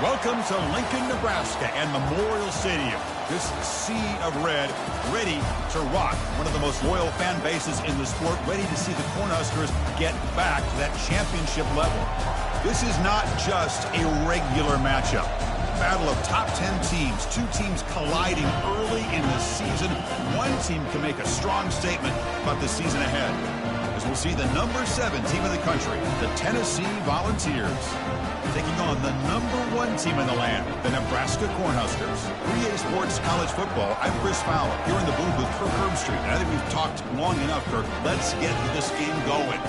Welcome to Lincoln, Nebraska and Memorial Stadium. This sea of red, ready to rock. One of the most loyal fan bases in the sport, ready to see the Cornhuskers get back to that championship level. This is not just a regular matchup. Battle of top 10 teams, two teams colliding early in the season. One team can make a strong statement about the season ahead, as we'll see the number 7 team in the country, the Tennessee Volunteers, taking on the number 1 team in the land, the Nebraska Cornhuskers. 3A Sports College Football, I'm Chris Fowler, here in the booth with Kirk Herbstreit. And I think we've talked long enough, Kirk. Let's get this game going.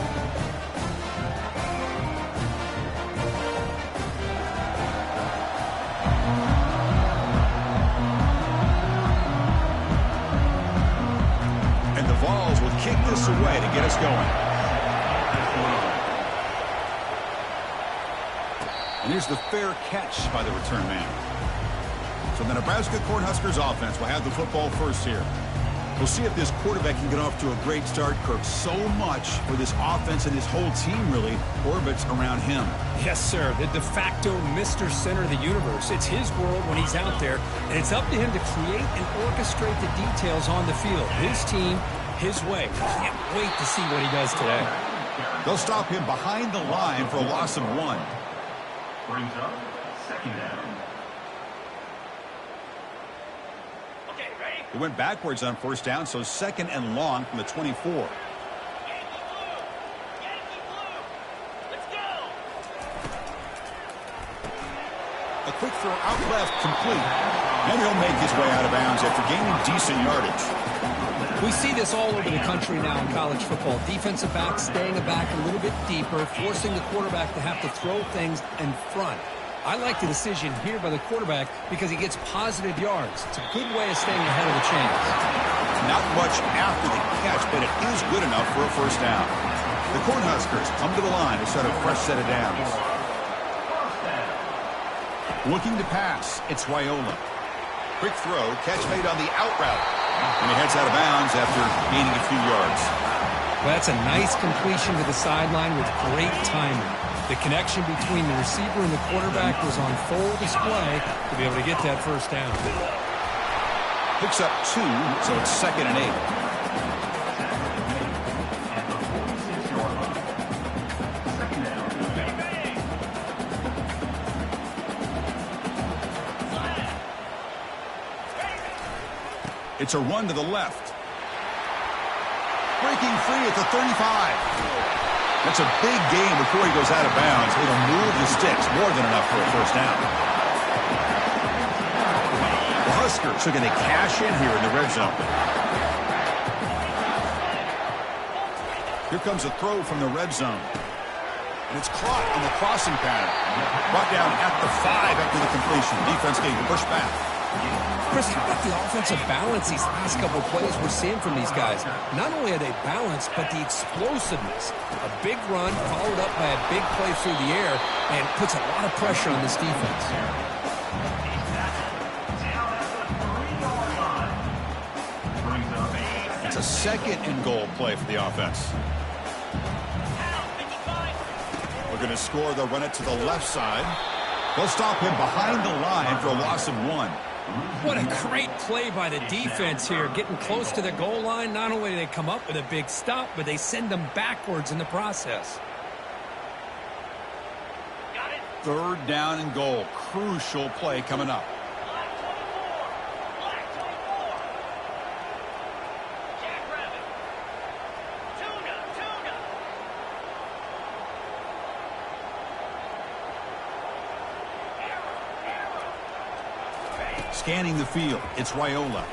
And the Vols will kick this away to get us going. And here's the fair catch by the return man. So the Nebraska Cornhuskers offense will have the football first here. We'll see if this quarterback can get off to a great start, Kirk. So much for this offense and his whole team really orbits around him. Yes, sir. The de facto Mr. Center of the universe. It's his world when he's out there, and it's up to him to create and orchestrate the details on the field. His team, his way. Can't wait to see what he does today. They'll stop him behind the line for a loss of 1. Brings up second down. Okay, ready? He went backwards on first down, so second and long from the 24. Let's go. A quick throw out left, complete. And he'll make his way out of bounds after gaining decent yardage. We see this all over the country now in college football. Defensive backs staying back a little bit deeper, forcing the quarterback to have to throw things in front. I like the decision here by the quarterback because he gets positive yards. It's a good way of staying ahead of the chains. Not much after the catch, but it is good enough for a first down. The Cornhuskers come to the line to start a fresh set of downs. Looking to pass, it's Raiola. Quick throw, catch made on the out route. And he heads out of bounds after gaining a few yards. Well, that's a nice completion to the sideline with great timing. The connection between the receiver and the quarterback was on full display to be able to get that first down. Picks up 2, so it's second and 8. It's a run to the left. Breaking free at the 35. That's a big gain before he goes out of bounds. It'll move the sticks, more than enough for a first down. The Huskers are going to cash in here in the red zone. Here comes a throw from the red zone. And it's caught on the crossing pattern. Brought down at the 5 after the completion. Defense getting pushed back. Chris, how about the offensive balance these last couple of plays we're seeing from these guys? Not only are they balanced, but the explosiveness. A big run followed up by a big play through the air and puts a lot of pressure on this defense. It's a second and goal play for the offense. We're going to score. They'll run it to the left side. They'll stop him behind the line for a loss of 1. What a great play by the defense here. Getting close to the goal line, not only do they come up with a big stop, but they send them backwards in the process. Got it. Third down and goal. Crucial play coming up. Black 24. Black 24. Jackrabbit. Tuna. Scanning the field, it's Raiola.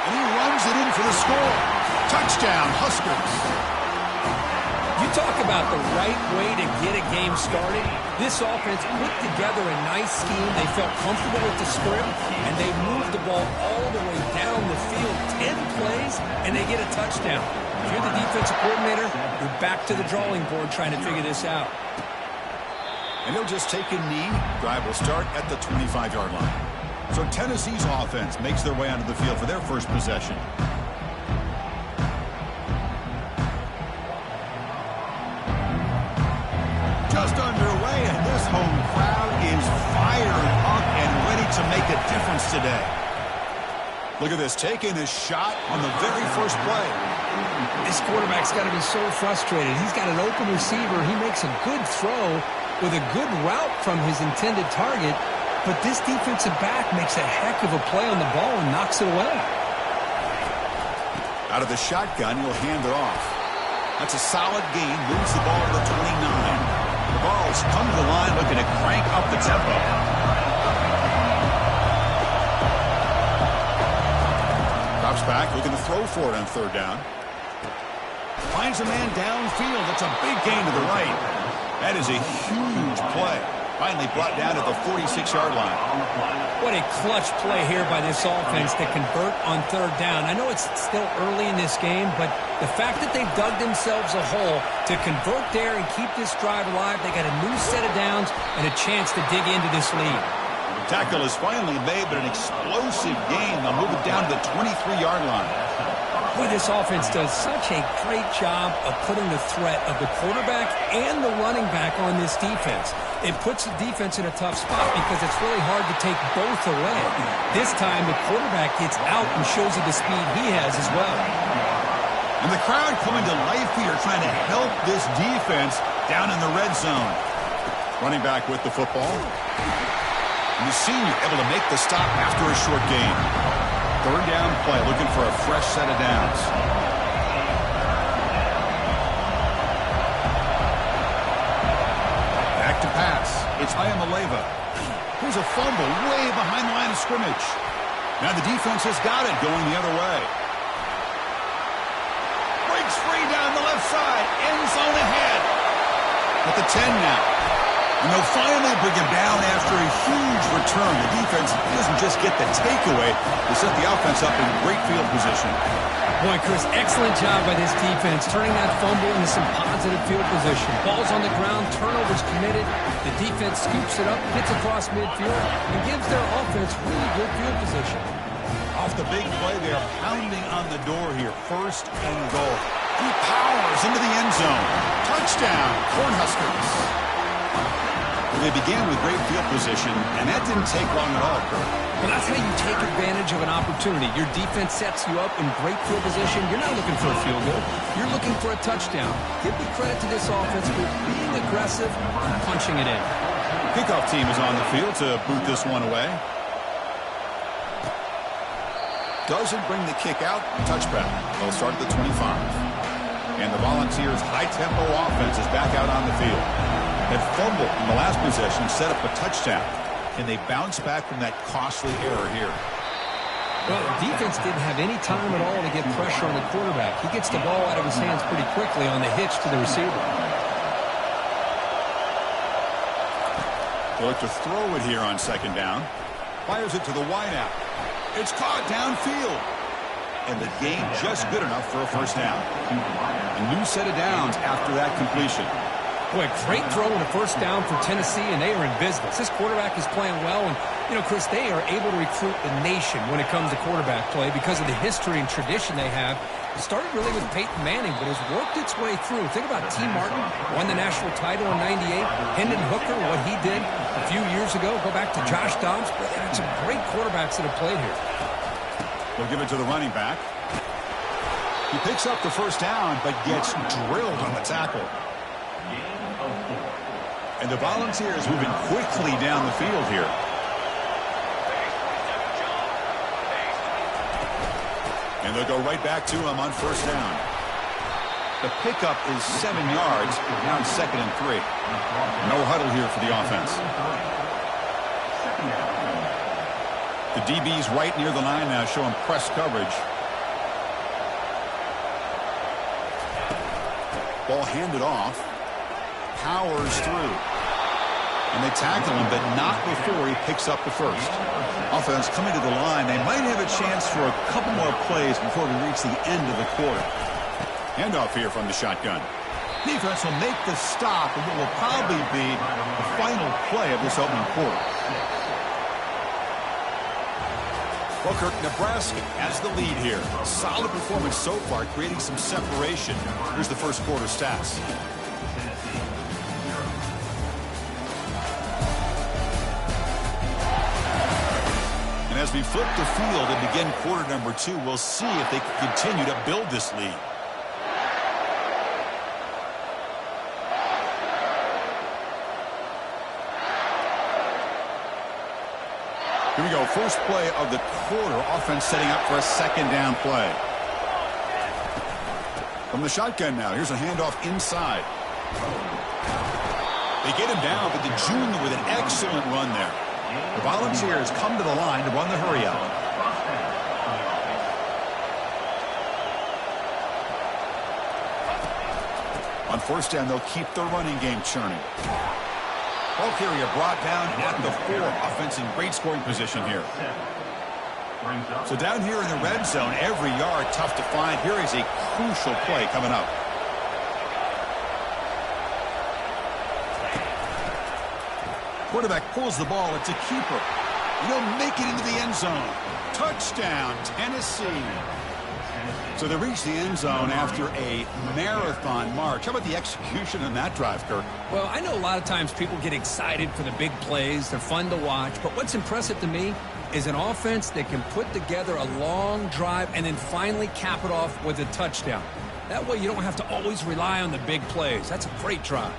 And he runs it in for the score. Touchdown, Huskers. You talk about the right way to get a game started. This offense put together a nice scheme. They felt comfortable with the script, and they moved the ball all the way down the field. 10 plays, and they get a touchdown. If you're the defensive coordinator, you're back to the drawing board trying to figure this out. And he'll just take a knee. Drive will start at the 25-yard line. So Tennessee's offense makes their way onto the field for their first possession. Just under to make a difference today. Look at this, taking a shot on the very first play. This quarterback's got to be so frustrated. He's got an open receiver. He makes a good throw with a good route from his intended target, but this defensive back makes a heck of a play on the ball and knocks it away. Out of the shotgun, he'll hand it off. That's a solid gain, moves the ball to the 29. The ball's come to the line looking to crank up the tempo. Drops back, looking to throw for it on third down. Finds a man downfield. That's a big gain to the right. That is a huge play. Finally brought down at the 46-yard line. What a clutch play here by this offense to convert on third down. I know it's still early in this game, but the fact that they've dug themselves a hole to convert there and keep this drive alive, they got a new set of downs and a chance to dig into this lead. Tackle is finally made, but an explosive gain. They'll move it down to the 23-yard line. Boy, this offense does such a great job of putting the threat of the quarterback and the running back on this defense. It puts the defense in a tough spot because it's really hard to take both away. This time, the quarterback gets out and shows you the speed he has as well. And the crowd coming to life here, trying to help this defense down in the red zone. Running back with the football. And the senior able to make the stop after a short gain. Third down play, looking for a fresh set of downs. Back to pass. It's Ayamaleva. Here's a fumble way behind the line of scrimmage. Now the defense has got it going the other way. Breaks free down the left side. End zone ahead. At the 10 now. And they'll finally bring him down after a huge return. The defense doesn't just get the takeaway. They set the offense up in great field position. Boy, Chris, excellent job by this defense, turning that fumble into some positive field position. Ball's on the ground, turnovers committed. The defense scoops it up, gets across midfield, and gives their offense really good field position. Off the big play, they are pounding on the door here. First and goal. He powers into the end zone. Touchdown, Cornhuskers. They began with great field position, and that didn't take long at all, Kurt. Well, that's how you take advantage of an opportunity. Your defense sets you up in great field position. You're not looking for a field goal. You're looking for a touchdown. Give the credit to this offense for being aggressive and punching it in. Kickoff team is on the field to boot this one away. Doesn't bring the kick out. Touchback. They'll start at the 25. And the Volunteers' high-tempo offense is back out on the field. Had fumbled in the last possession, set up a touchdown. Can they bounce back from that costly error here? Well, the defense didn't have any time at all to get pressure on the quarterback. He gets the ball out of his hands pretty quickly on the hitch to the receiver. They look to throw it here on second down. Fires it to the wideout. It's caught downfield. And the gain just good enough for a first down. A new set of downs after that completion. Boy, great throw and a first down for Tennessee, and they are in business. This quarterback is playing well, and, you know, Chris, they are able to recruit the nation when it comes to quarterback play because of the history and tradition they have. It started really with Peyton Manning, but has worked its way through. Think about T. Martin, won the national title in '98. Hendon Hooker, what he did a few years ago. Go back to Josh Dobbs. Boy, they had some great quarterbacks that have played here. They'll give it to the running back. He picks up the first down, but gets drilled on the tackle. And the Volunteers moving quickly down the field here. And they'll go right back to him on first down. The pickup is 7 yards, now second and 3. No huddle here for the offense. The DB's right near the line now, showing press coverage. Ball handed off. Powers through. And they tackle him, but not before he picks up the first. Offense coming to the line. They might have a chance for a couple more plays before we reach the end of the quarter. Handoff here from the shotgun. Defense will make the stop in what will probably be the final play of this opening quarter. Well, Kirk, Nebraska has the lead here. Solid performance so far, creating some separation. Here's the first quarter stats. As we flip the field and begin quarter number 2, we'll see if they can continue to build this lead. Here we go. First play of the quarter. Offense setting up for a second down play. From the shotgun now. Here's a handoff inside. They get him down, but the junior with an excellent run there. The Volunteers come to the line to run the hurry out. On first down, they'll keep the running game churning. Ball carrier brought down at the 4. Offense in great scoring position here. So down here in the red zone, every yard tough to find. Here is a crucial play coming up. Quarterback pulls the ball. It's a keeper. He'll make it into the end zone. Touchdown, Tennessee. So they reach the end zone after a marathon march. How about the execution on that drive, Kirk? Well, I know a lot of times people get excited for the big plays. They're fun to watch. But what's impressive to me is an offense that can put together a long drive and then finally cap it off with a touchdown. That way you don't have to always rely on the big plays. That's a great drive.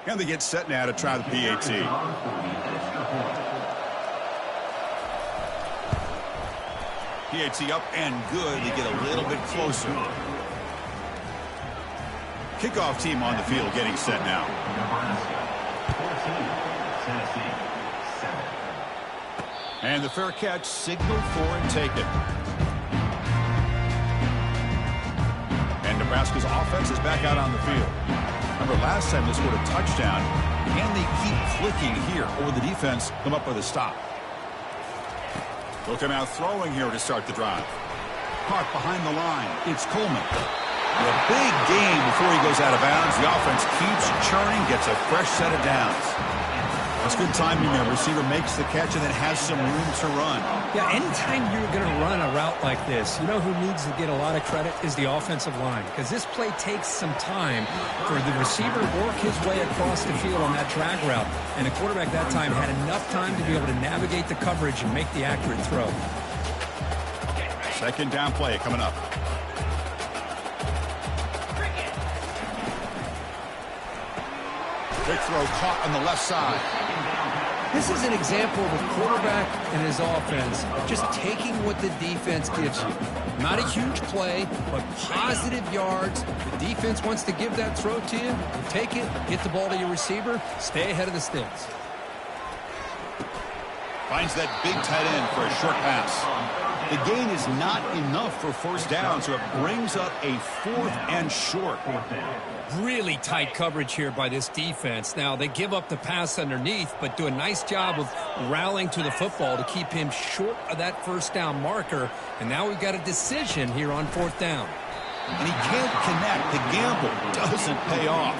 And they get set now to try the PAT. PAT up and good. They get a little bit closer. Kickoff team on the field getting set now. And the fair catch signaled for and taken. And Nebraska's offense is back out on the field. Remember, last time they scored a touchdown, and they keep clicking here, or the defense come up with a stop. They'll come out throwing here to start the drive. Park behind the line. It's Coleman. A big gain before he goes out of bounds. The offense keeps churning, gets a fresh set of downs. That's good timing there. Receiver makes the catch and then has some room to run. Yeah, anytime you're going to run a route like this, you know who needs to get a lot of credit is the offensive line, because this play takes some time for the receiver to work his way across the field on that drag route. And the quarterback that time had enough time to be able to navigate the coverage and make the accurate throw. Second down play coming up. Quick throw caught on the left side. This is an example of a quarterback and his offense just taking what the defense gives you. Not a huge play, but positive yards. The defense wants to give that throw to you. You take it, get the ball to your receiver, stay ahead of the sticks. Finds that big tight end for a short pass. The gain is not enough for first down, so it brings up a 4th and short. Really tight coverage here by this defense. Now, they give up the pass underneath, but do a nice job of rallying to the football to keep him short of that first down marker. And now we've got a decision here on 4th down. And he can't connect. The gamble doesn't pay off.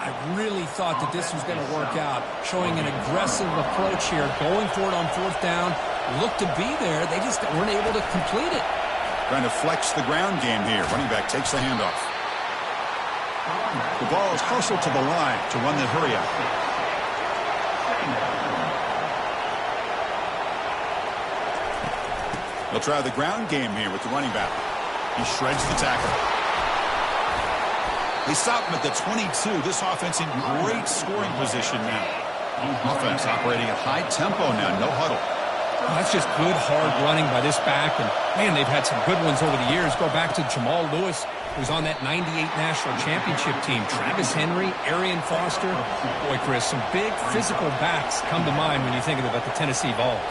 I really thought that this was going to work out, showing an aggressive approach here, going for it on 4th down. Looked to be there. They just weren't able to complete it. Trying to flex the ground game here. Running back takes the handoff. The ball is hustled to the line to run the hurry up. They'll try the ground game here with the running back. He shreds the tackle. They stop him at the 22. This offense in great scoring position now. Offense operating at high tempo now. No huddle. Well, that's just good, hard running by this back. And, man, they've had some good ones over the years. Go back to Jamal Lewis, who was on that 98 National Championship team. Travis Henry, Arian Foster. Boy, Chris, some big physical backs come to mind when you think about the Tennessee Vols.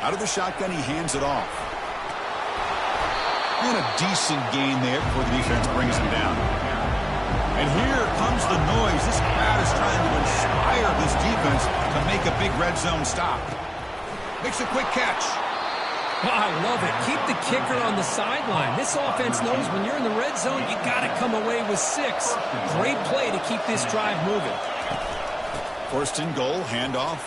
Out of the shotgun, he hands it off. And a decent gain there before the defense brings him down. And here comes the noise. This crowd is trying to inspire this defense to make a big red zone stop. Makes a quick catch. Oh, I love it. Keep the kicker on the sideline. This offense knows when you're in the red zone, you got to come away with 6. Great play to keep this drive moving. 1st and goal, handoff.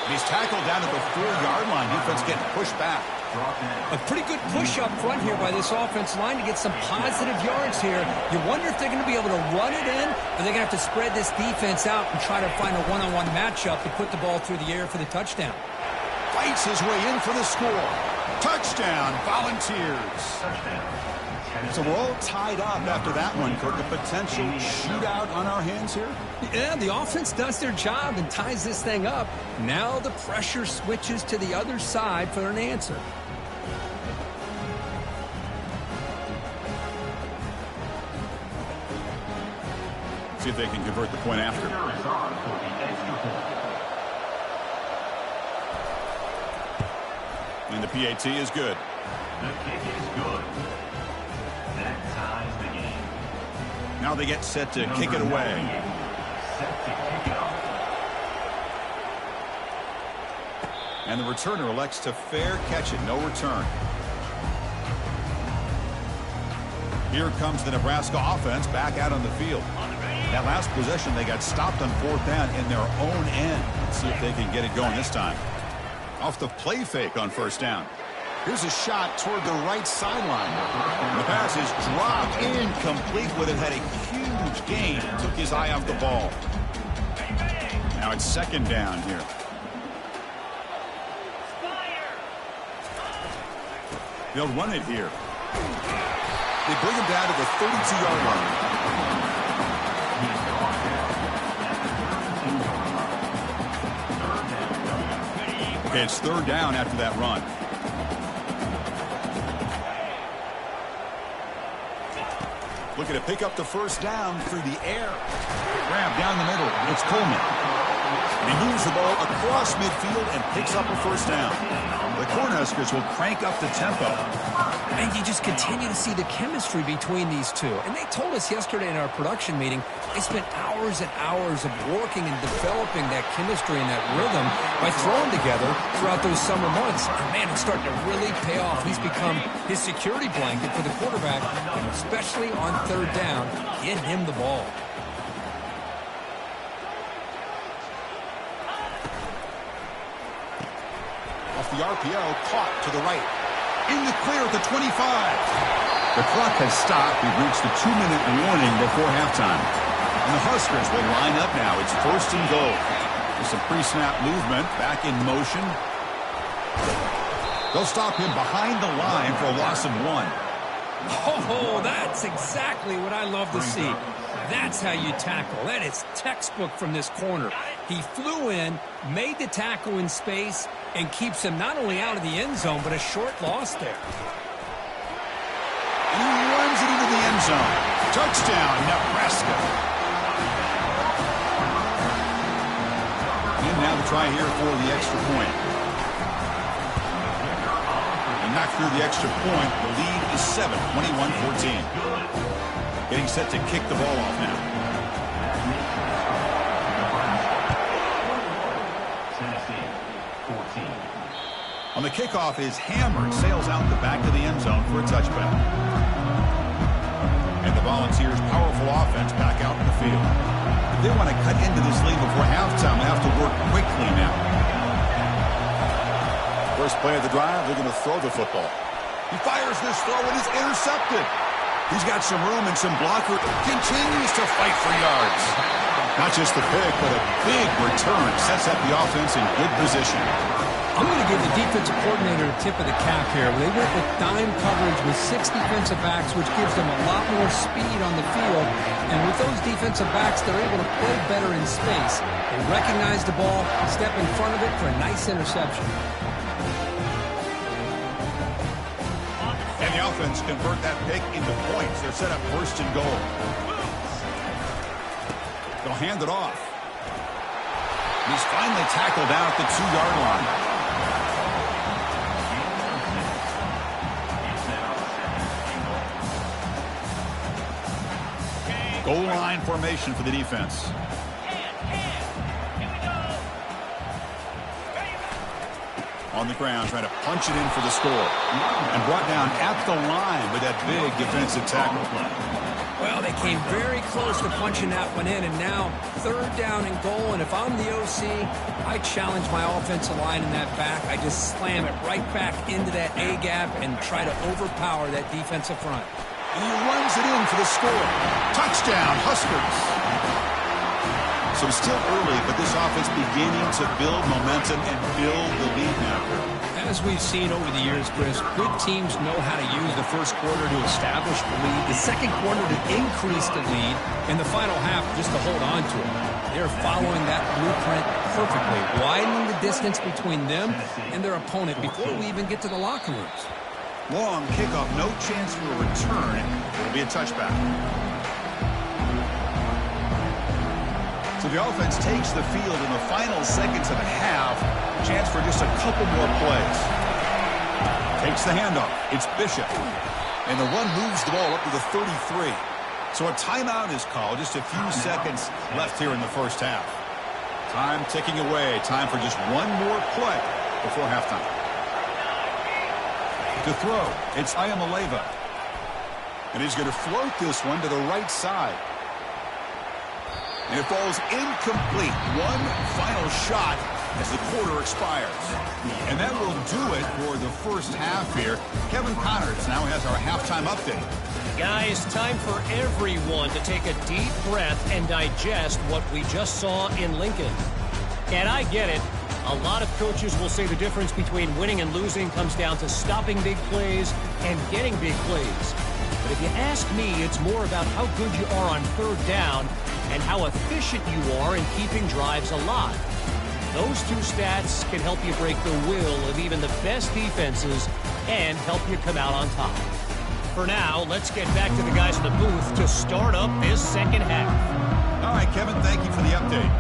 He's tackled down at the 4-yard line. Defense getting pushed back. A pretty good push up front here by this offense line to get some positive yards here. You wonder if they're going to be able to run it in, or they're going to have to spread this defense out and try to find a one-on-one matchup to put the ball through the air for the touchdown. Fights his way in for the score. Touchdown, Volunteers. So we're all tied up after that one, Kirk. A potential shootout on our hands here? Yeah, the offense does their job and ties this thing up. Now the pressure switches to the other side for an answer. See if they can convert the point after. And the PAT is good. The kick is good. That ties the game. Now they get set to kick it away. Set to kick it off. And the returner elects to fair catch it. No return. Here comes the Nebraska offense back out on the field. That last possession, they got stopped on 4th down in their own end. Let's see if they can get it going this time. Off the play fake on 1st down. Here's a shot toward the right sideline. The pass is dropped, incomplete with it. Had a huge gain. Took his eye off the ball. Now it's 2nd down here. They'll run it here. They bring him down to the 32-yard line. Okay, it's 3rd down after that run. Looking to pick up the 1st down through the air. Grab down the middle. It's Coleman. He moves the ball across midfield and picks up a 1st down. The Cornhuskers will crank up the tempo. And you just continue to see the chemistry between these two. And they told us yesterday in our production meeting, they spent hours and hours of working and developing that chemistry and that rhythm by throwing together throughout those summer months. And man, it's starting to really pay off. He's become his security blanket for the quarterback, and especially on third down, getting him the ball. Off the RPO, caught to the right. In the clear at the 25. The clock has stopped. We've reached the 2-minute warning before halftime. And the Huskers will line up now. It's first and goal. There's some pre-snap movement. Back in motion. They'll stop him behind the line for a loss of 1. Oh, that's exactly what I love to see. That's how you tackle. That is textbook from this corner. He flew in, made the tackle in space, and keeps him not only out of the end zone, but a short loss there. And he runs it into the end zone. Touchdown, Nebraska. And now the try here for the extra point. And knocked through the extra point. The lead is 7, 21-14. Getting set to kick the ball off now. On the kickoff is hammered, sails out the back of the end zone for a touchback. And the Volunteers' powerful offense back out in the field. If they want to cut into this lead before halftime, they have to work quickly now. First play of the drive, they're going to throw the football. He fires this throw and is intercepted. He's got some room and some blocker. Continues to fight for yards. Not just the pick, but a big return. Sets up the offense in good position. I'm going to give the defensive coordinator a tip of the cap here. They went with dime coverage with 6 defensive backs, which gives them a lot more speed on the field. And with those defensive backs, they're able to play better in space. They recognize the ball, step in front of it for a nice interception. And the offense convert that pick into points. They're set up first and goal. They'll hand it off. He's finally tackled out at the 2-yard line. Goal line formation for the defense. On the ground, trying to punch it in for the score. And brought down at the line with that big defensive tackle. Well, they came very close to punching that one in, and now third down and goal. And if I'm the OC, I challenge my offensive line in that back. I just slam it right back into that A-gap and try to overpower that defensive front. And he runs it in for the score. Touchdown, Huskers. So it's still early, but this offense beginning to build momentum and build the lead now. As we've seen over the years, Chris, good teams know how to use the first quarter to establish the lead, the second quarter to increase the lead, and the final half just to hold on to it. They're following that blueprint perfectly, widening the distance between them and their opponent before we even get to the locker rooms. Long kickoff, no chance for a return. It'll be a touchback. So the offense takes the field in the final seconds of the half. Chance for just a couple more plays. Takes the handoff. It's Bishop. And the run moves the ball up to the 33. So a timeout is called. Just a few seconds left here in the first half. Time ticking away. Time for just one more play before halftime. To throw, it's Ayamaleva. And he's going to float this one to the right side. And it falls incomplete. One final shot as the quarter expires. And that will do it for the first half here. Kevin Connors now has our halftime update. Guys, time for everyone to take a deep breath and digest what we just saw in Lincoln. And I get it. A lot of coaches will say the difference between winning and losing comes down to stopping big plays and getting big plays. But if you ask me, it's more about how good you are on third down and how efficient you are in keeping drives alive. Those two stats can help you break the will of even the best defenses and help you come out on top. For now, let's get back to the guys in the booth to start up this second half. All right, Kevin, thank you for the update.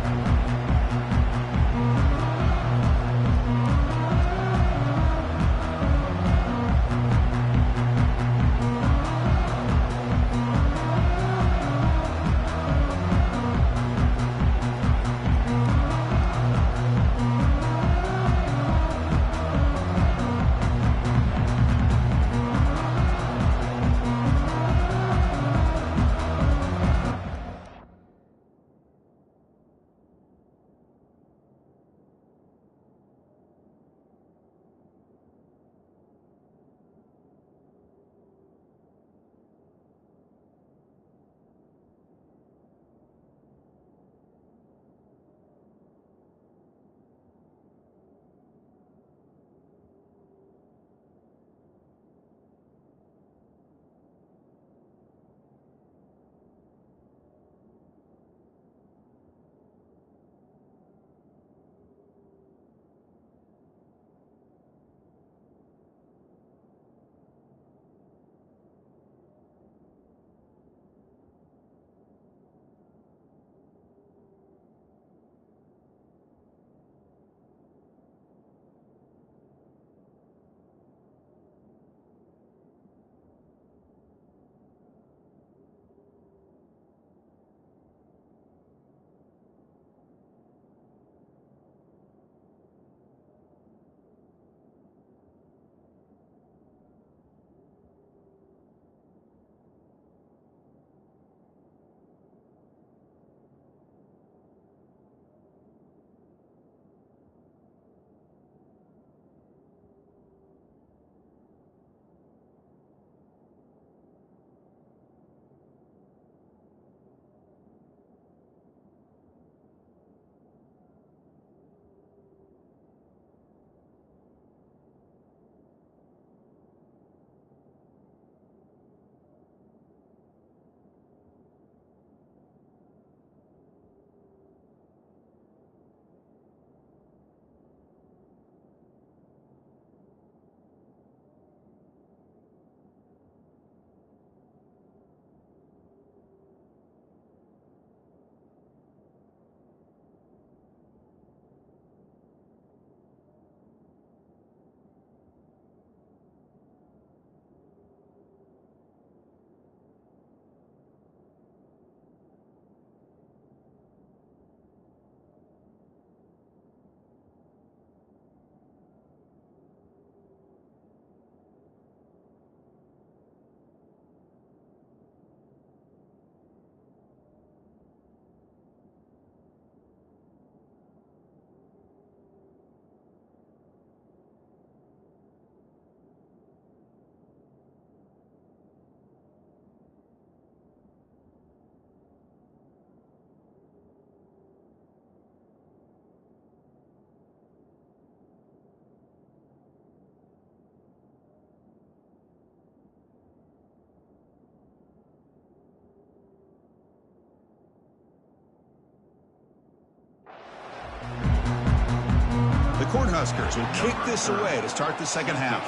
Cornhuskers will kick this away to start the second half.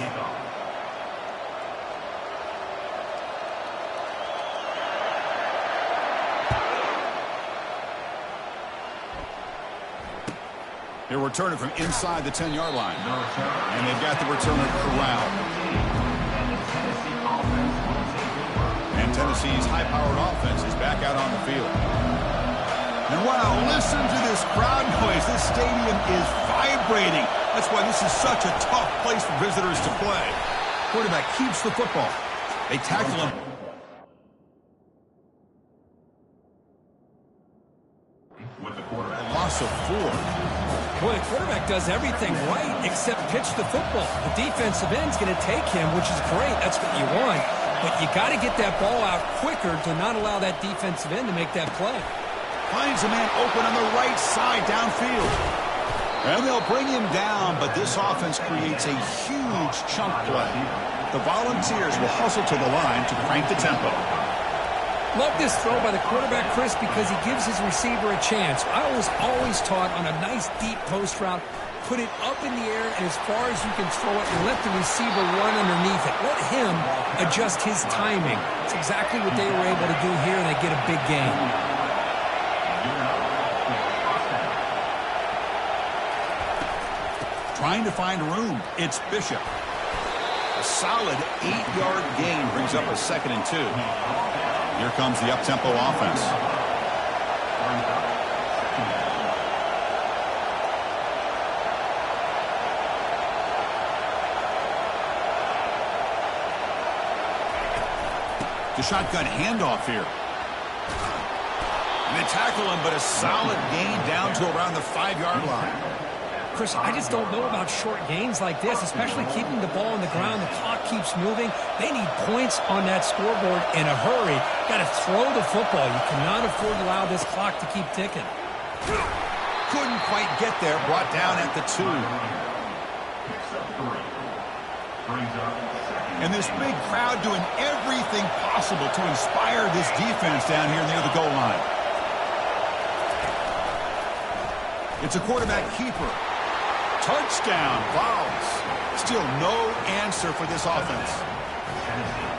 They're returning from inside the 10-yard line. And they've got the returner corralled. And Tennessee's high-powered offense is back out on the field. And wow, listen to this crowd noise. This stadium is vibrating. That's why this is such a tough place for visitors to play. Quarterback keeps the football. They tackle him. With the quarterback. A loss of 4. Boy, the quarterback does everything right except pitch the football. The defensive end's going to take him, which is great. That's what you want. But you got to get that ball out quicker to not allow that defensive end to make that play. Finds a man open on the right side downfield. And they'll bring him down, but this offense creates a huge chunk play. The Volunteers will hustle to the line to crank the tempo. Love this throw by the quarterback, Chris, because he gives his receiver a chance. I was always taught on a nice deep post route, put it up in the air and as far as you can throw it and let the receiver run underneath it. Let him adjust his timing. It's exactly what they were able to do here, and they get a big gain. Trying to find room. It's Bishop. A solid 8-yard gain brings up a 2nd and 2. Here comes the up-tempo offense. The shotgun handoff here. And they tackle him, but a solid gain down to around the 5-yard line. Chris, I just don't know about short gains like this, especially keeping the ball on the ground. The clock keeps moving. They need points on that scoreboard in a hurry. Got to throw the football. You cannot afford to allow this clock to keep ticking. Couldn't quite get there. Brought down at the 2. And this big crowd doing everything possible to inspire this defense down here near the goal line. It's a quarterback keeper. Touchdown, Vols. Still no answer for this offense.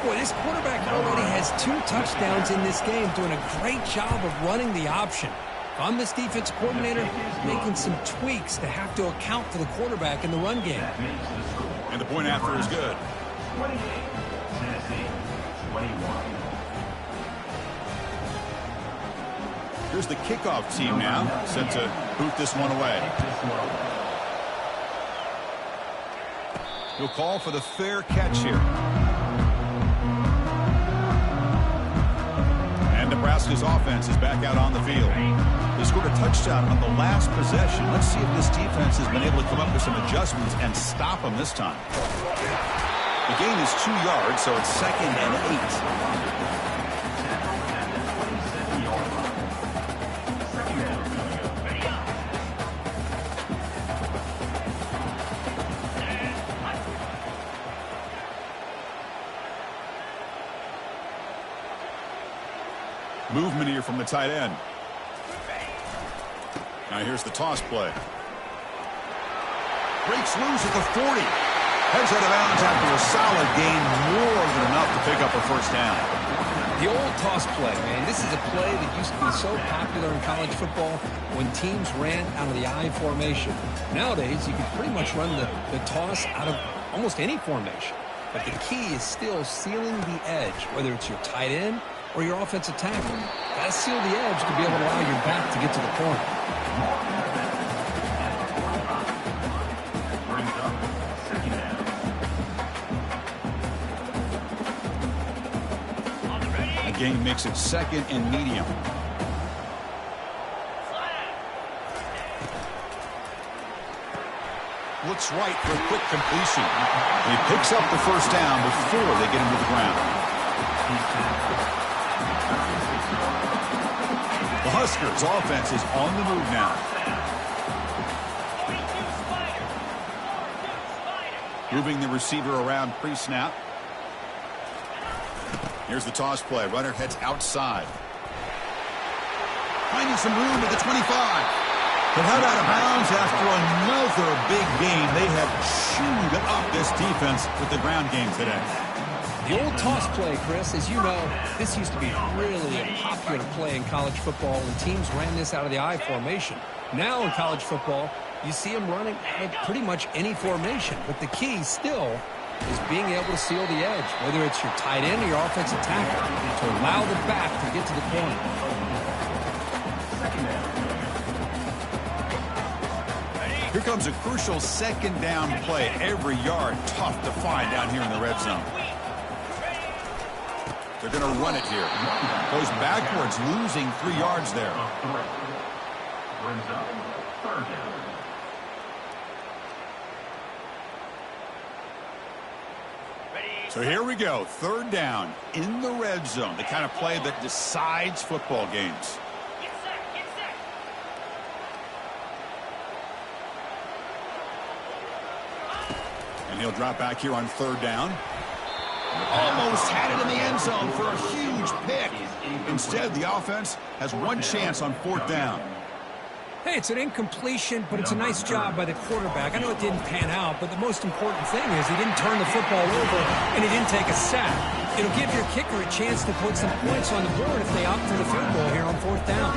Boy, this quarterback already has 2 touchdowns in this game, doing a great job of running the option. If I'm this defense coordinator, making some tweaks to have to account for the quarterback in the run game. And the point after is good. 28, Tennessee, 21. Here's the kickoff team now, set to boot this one away. He'll call for the fair catch here. And Nebraska's offense is back out on the field. They scored a touchdown on the last possession. Let's see if this defense has been able to come up with some adjustments and stop them this time. The gain is 2 yards, so it's 2nd and 8. Movement here from the tight end. Now here's the toss play. Breaks loose at the 40. Heads out of bounds after a solid gain, more than enough to pick up a first down. The old toss play, man. This is a play that used to be so popular in college football when teams ran out of the I formation. Nowadays, you can pretty much run the toss out of almost any formation. But the key is still sealing the edge, whether it's your tight end or your offensive tackle. Got to seal the edge to be able to allow your back to get to the corner. The game makes it 2nd and medium. Looks right for a quick completion. He picks up the first down before they get him to the ground. The Huskers' offense is on the move now. Moving the receiver around pre-snap. Here's the toss play. Runner heads outside. Finding some room at the 25. But held out of bounds after another big game. They have chewed up this defense with the ground game today. The old toss play, Chris, as you know, this used to be really a popular play in college football when teams ran this out of the I formation. Now in college football, you see them running at pretty much any formation. But the key still is being able to seal the edge, whether it's your tight end or your offensive tackle, to allow the back to get to the corner. Here comes a crucial second down play. Every yard tough to find down here in the red zone. They're going to run it here. Goes backwards, losing 3 yards there. Brings up third down. So here we go. Third down in the red zone. The kind of play that decides football games. Get set, get set. And he'll drop back here on third down. Almost had it in the end zone for a huge pick. Instead, the offense has one chance on fourth down. Hey, it's an incompletion, but it's a nice job by the quarterback. I know it didn't pan out, but the most important thing is he didn't turn the football over and he didn't take a sack. It'll give your kicker a chance to put some points on the board if they opt for the field goal here on fourth down.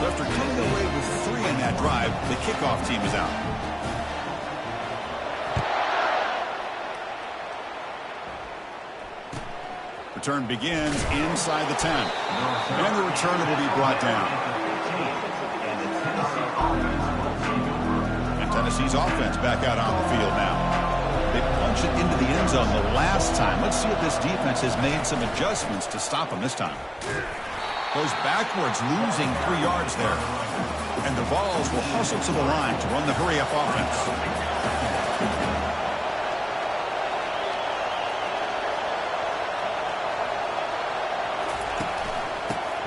So after coming away with 3 in that drive, the kickoff team is out. Return begins inside the 10. And the return will be brought down. And Tennessee's offense back out on the field now. They punch it into the end zone the last time. Let's see if this defense has made some adjustments to stop them this time. Goes backwards, losing 3 yards there. And the Vols will hustle to the line to run the hurry-up offense.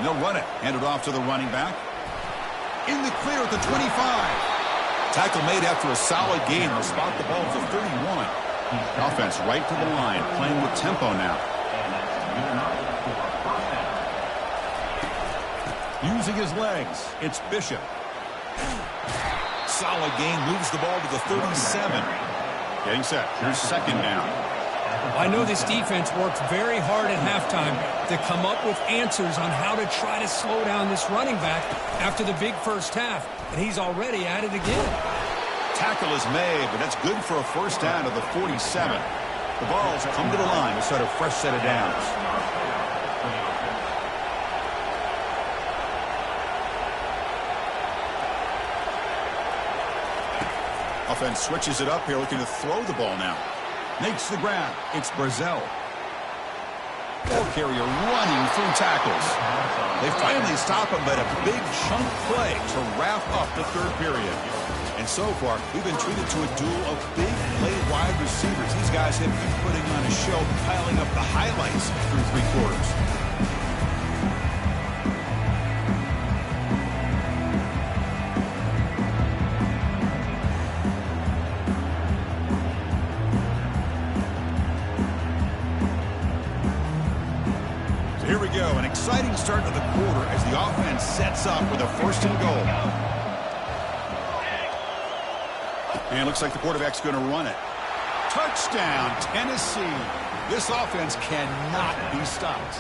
And they'll run it. Hand it off to the running back. In the clear at the 25. Tackle made after a solid gain. They'll spot the ball at the 31. Offense right to the line, playing with tempo now. Using his legs, it's Bishop. Solid gain, moves the ball to the 37. Getting set. Here's second down. I know this defense worked very hard at halftime to come up with answers on how to try to slow down this running back after the big first half, and he's already at it again. Tackle is made, but that's good for a first down to the 47. The Vols come to the line to start a fresh set of downs. Offense switches it up here, looking to throw the ball now. Makes the grab. It's Brazel. Ball carrier running through tackles. They finally stop him, but a big chunk play to wrap up the third period. And so far, we've been treated to a duel of big play wide receivers. These guys have been putting on a show, piling up the highlights through 3 quarters. Here we go, an exciting start to the quarter as the offense sets up with a first and goal. And it looks like the quarterback's going to run it. Touchdown, Tennessee. This offense cannot be stopped.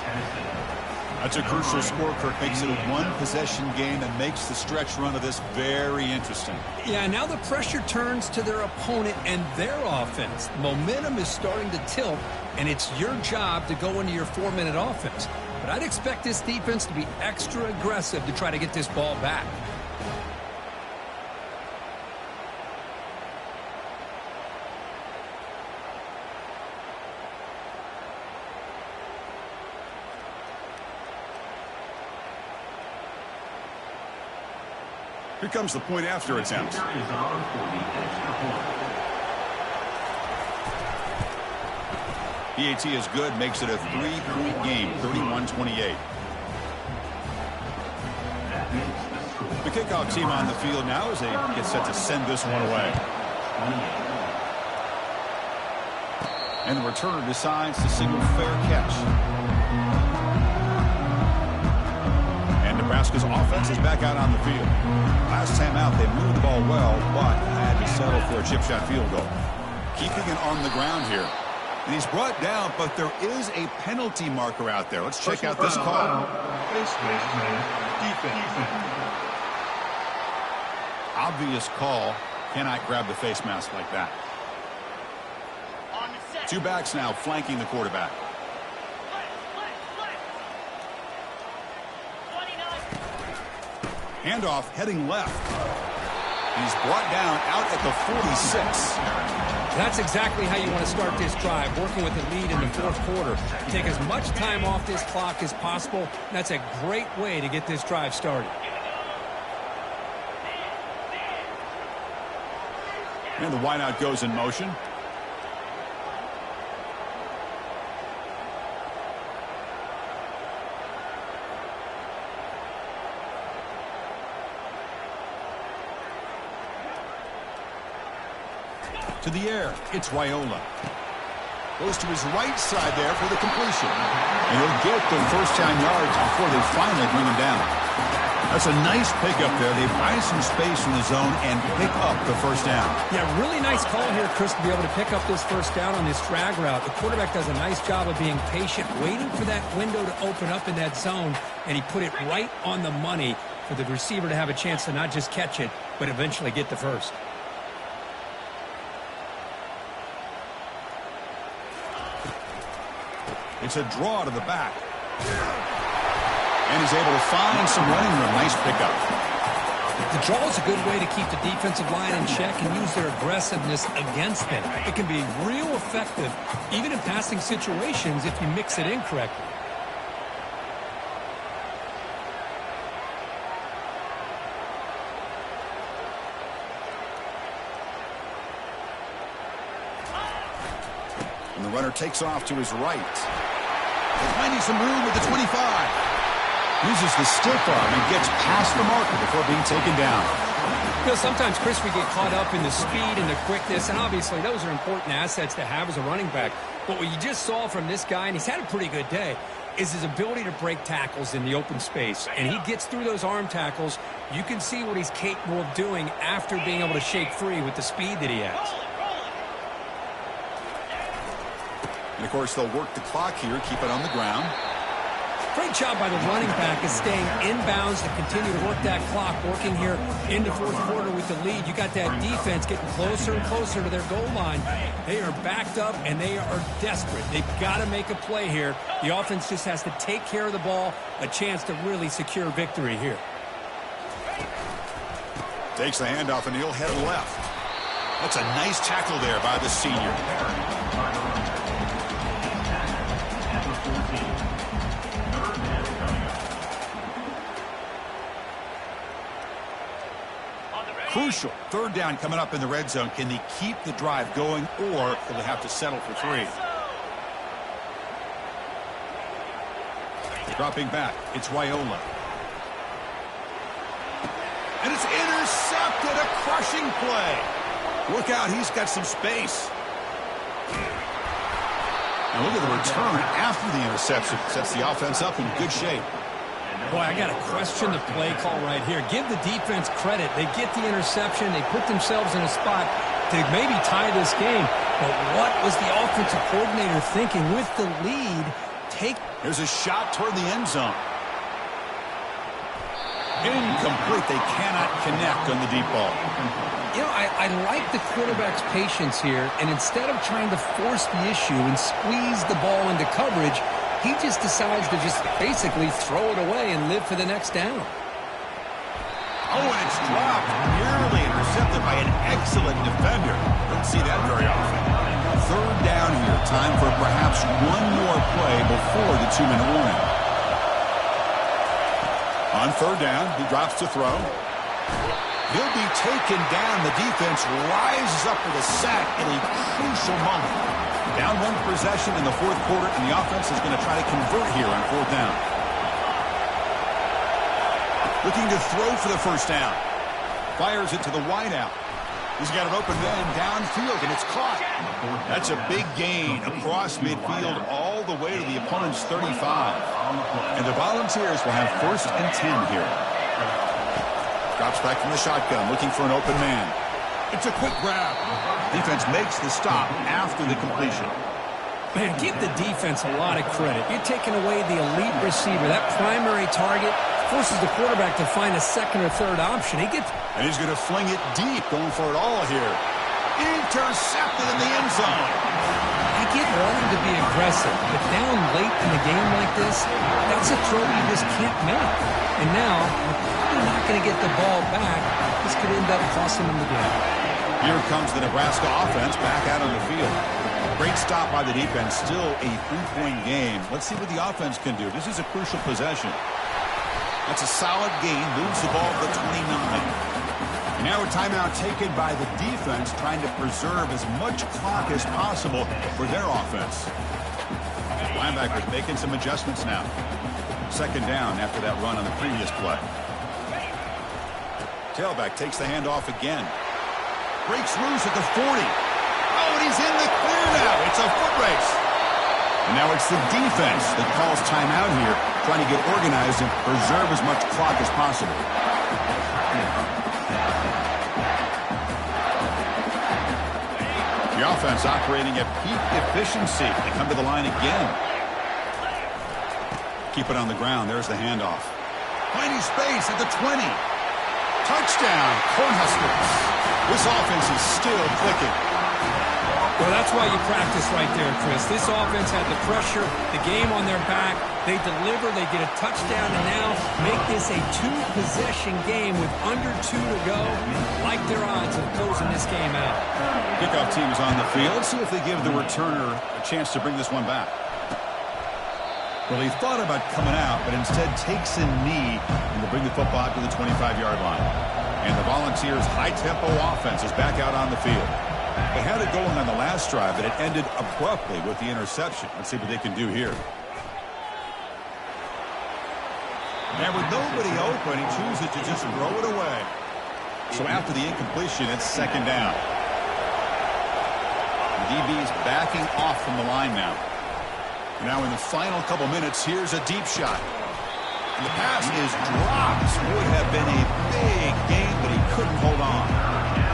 That's a crucial score, Kirk. Makes it a one-possession game and makes the stretch run of this very interesting. Yeah, now the pressure turns to their opponent and their offense. Momentum is starting to tilt, and it's your job to go into your 4-minute offense. But I'd expect this defense to be extra aggressive to try to get this ball back. Here comes the point after attempt. PAT is good, makes it a 3-point game, 31-28. The kickoff team on the field now as they get set to send this one away. And the returner decides to single fair catch. And Nebraska Nebraska's offense is back out on the field. Last time out, they moved the ball well, but had to settle for a chip shot field goal. Keeping it on the ground here. And he's brought down, but there is a penalty marker out there. Let's check out this call. Obvious call. Cannot grab the face mask like that. Two backs now flanking the quarterback. Handoff heading left. He's brought down out at the 46. That's exactly how you want to start this drive, working with the lead in the fourth quarter. Take as much time off this clock as possible. That's a great way to get this drive started. And the wideout goes in motion. To the air, it's Raiola. Goes to his right side there for the completion. And he'll get the first down yards before they finally bring him down. That's a nice pickup there. They buy some space in the zone and pick up the first down. Yeah, really nice call here, Chris, to be able to pick up this first down on this drag route. The quarterback does a nice job of being patient, waiting for that window to open up in that zone, and he put it right on the money for the receiver to have a chance to not just catch it, but eventually get the first. It's a draw to the back. And he's able to find some running room. Nice pickup. The draw is a good way to keep the defensive line in check and use their aggressiveness against them. It can be real effective, even in passing situations, if you mix it in correctly. And the runner takes off to his right. Finding some room at the 25. Uses the stiff arm and gets past the marker before being taken down. You know, sometimes, Chris, we get caught up in the speed and the quickness, and obviously those are important assets to have as a running back. But what you just saw from this guy, and he's had a pretty good day, is his ability to break tackles in the open space. And he gets through those arm tackles. You can see what he's capable of doing after being able to shake free with the speed that he has. And, of course, they'll work the clock here, keep it on the ground. Great job by the running back is staying inbounds to continue to work that clock, working here in the fourth quarter with the lead. You got that defense getting closer and closer to their goal line. They are backed up, and they are desperate. They've got to make a play here. The offense just has to take care of the ball, a chance to really secure victory here. Takes the handoff, and he'll head left. That's a nice tackle there by the senior. Crucial. Third down coming up in the red zone. Can they keep the drive going, or will they have to settle for three? Dropping back. It's Raiola. And it's intercepted. A crushing play. Look out. He's got some space. Now look at the return after the interception. Sets the offense up in good shape. Boy, I got to question the play call right here. Give the defense credit. They get the interception. They put themselves in a spot to maybe tie this game. But what was the offensive coordinator thinking with the lead? There's a shot toward the end zone. Incomplete. They cannot connect on the deep ball. You know, I like the quarterback's patience here. And instead of trying to force the issue and squeeze the ball into coverage, he just decides to just basically throw it away and live for the next down. Oh, and it's dropped. Nearly intercepted by an excellent defender. Don't see that very often. Third down here. Time for perhaps one more play before the 2-minute warning. On third down, he drops to throw. He'll be taken down. The defense rises up with a sack at a crucial moment. Down one possession in the fourth quarter, and the offense is going to try to convert here on fourth down. Looking to throw for the first down. Fires it to the wideout. He's got an open man downfield, and it's caught. That's a big gain across midfield all all the way to the opponent's 35. And the Volunteers will have 1st and 10 here. Drops back from the shotgun, looking for an open man. It's a quick grab. Defense makes the stop after the completion. Man, give the defense a lot of credit. You're taking away the elite receiver. That primary target forces the quarterback to find a second or third option. And he's going to fling it deep, going for it all here. Intercepted in the end zone. I get wanting to be aggressive, but down late in the game like this, that's a throw you just can't make. And now, you're not going to get the ball back. This could end up costing them the game. Here comes the Nebraska offense back out on the field. Great stop by the defense. Still a 3-point game. Let's see what the offense can do. This is a crucial possession. That's a solid gain. Moves the ball to the 29. And now a timeout taken by the defense, trying to preserve as much clock as possible for their offense. Linebackers making some adjustments now. 2nd down after that run on the previous play. Tailback takes the handoff again. Breaks loose at the 40. Oh, and he's in the clear now. It's a foot race. And now it's the defense that calls timeout here, trying to get organized and preserve as much clock as possible. The offense operating at peak efficiency. They come to the line again. Keep it on the ground. There's the handoff. Finding space at the 20. Touchdown, Cornhuskers. This offense is still clicking. Well, that's why you practice right there, Chris. This offense had the pressure, the game on their back. They deliver, they get a touchdown, and now make this a 2-possession game with under 2 to go. Like their odds of closing this game out. Kickoff team is on the field. Let's see if they give the returner a chance to bring this one back. Well, he thought about coming out, but instead takes a knee and to bring the football out to the 25-yard line. And the Volunteers' high-tempo offense is back out on the field. They had it going on the last drive, but it ended abruptly with the interception. Let's see what they can do here. And with nobody open, he chooses to just throw it away. So after the incompletion, it's 2nd down. The DB's backing off from the line now. Now in the final couple minutes, here's a deep shot. And the pass is dropped. Would have been a big game, but he couldn't hold on.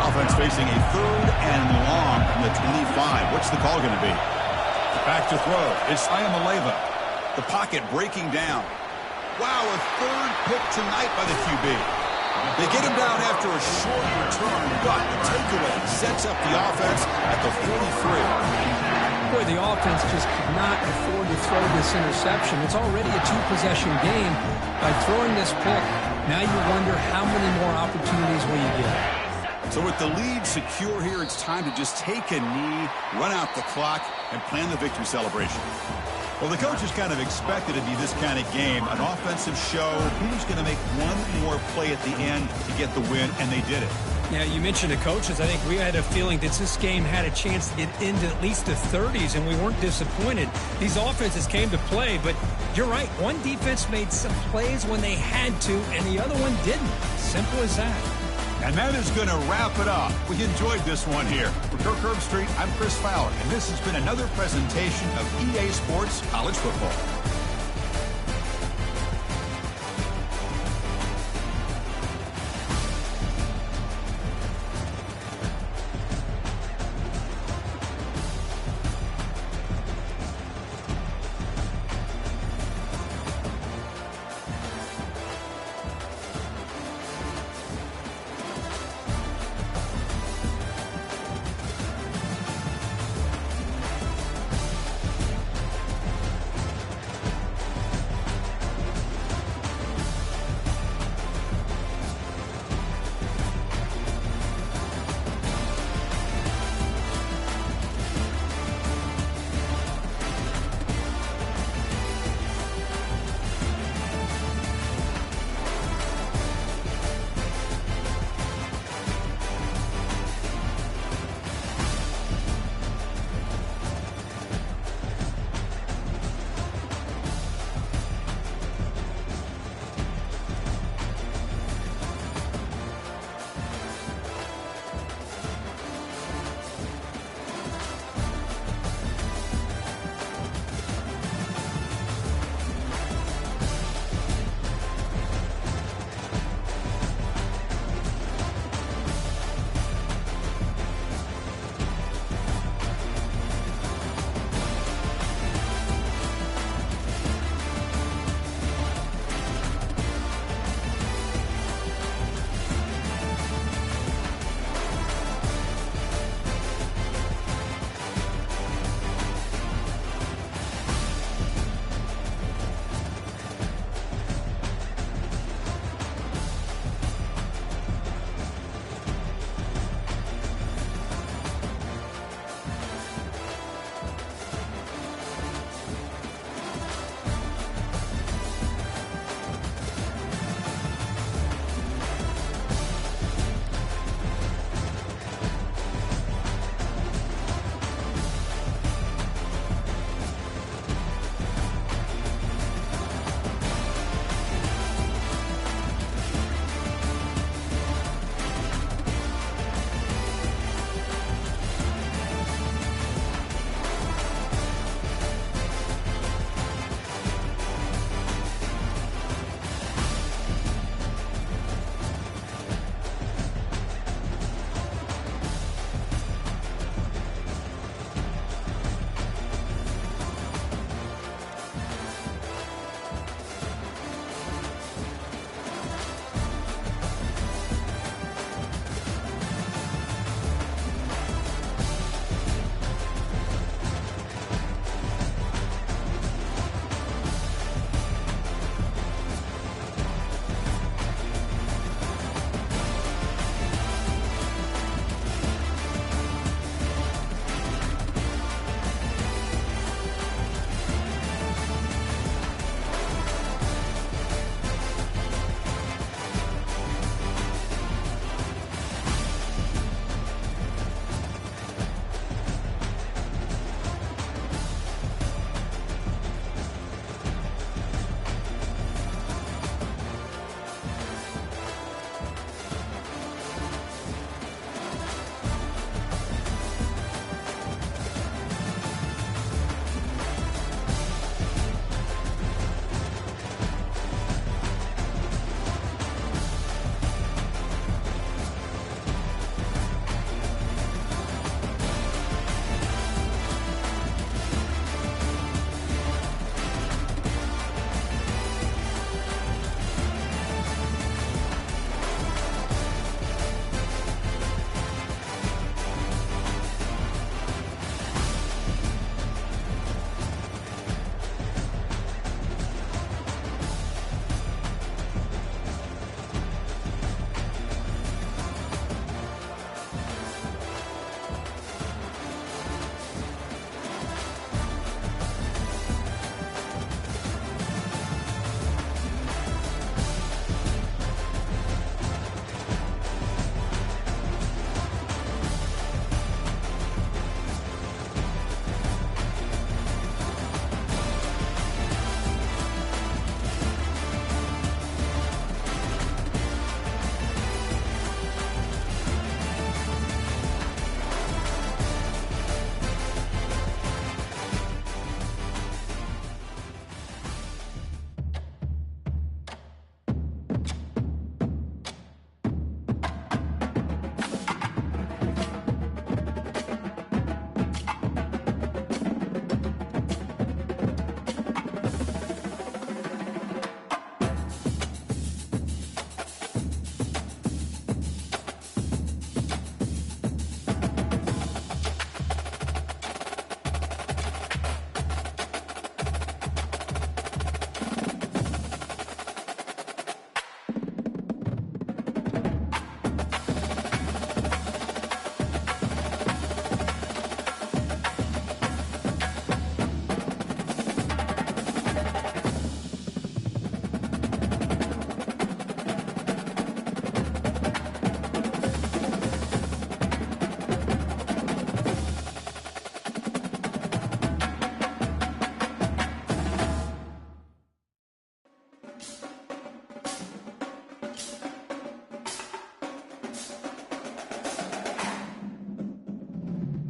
Offense facing a 3rd and long from the 25. What's the call going to be? Back to throw. It's Ayamaleva. The pocket breaking down. Wow, a 3rd pick tonight by the QB. They get him down after a short return, but the takeaway sets up the offense at the 43. Boy, the offense just could not afford to throw this interception. It's already a 2-possession game. By throwing this pick, now you wonder how many more opportunities will you get. So with the lead secure here, it's time to just take a knee, run out the clock, and plan the victory celebration. Well, the coaches kind of expected it to be this kind of game, an offensive show. Who's going to make one more play at the end to get the win, and they did it. Yeah, you mentioned the coaches. I think we had a feeling that this game had a chance to get into at least the 30s, and we weren't disappointed. These offenses came to play, but you're right. One defense made some plays when they had to, and the other one didn't. Simple as that. And that is going to wrap it up. We enjoyed this one here. For Kirk Herbstreit, I'm Chris Fowler, and this has been another presentation of EA Sports College Football.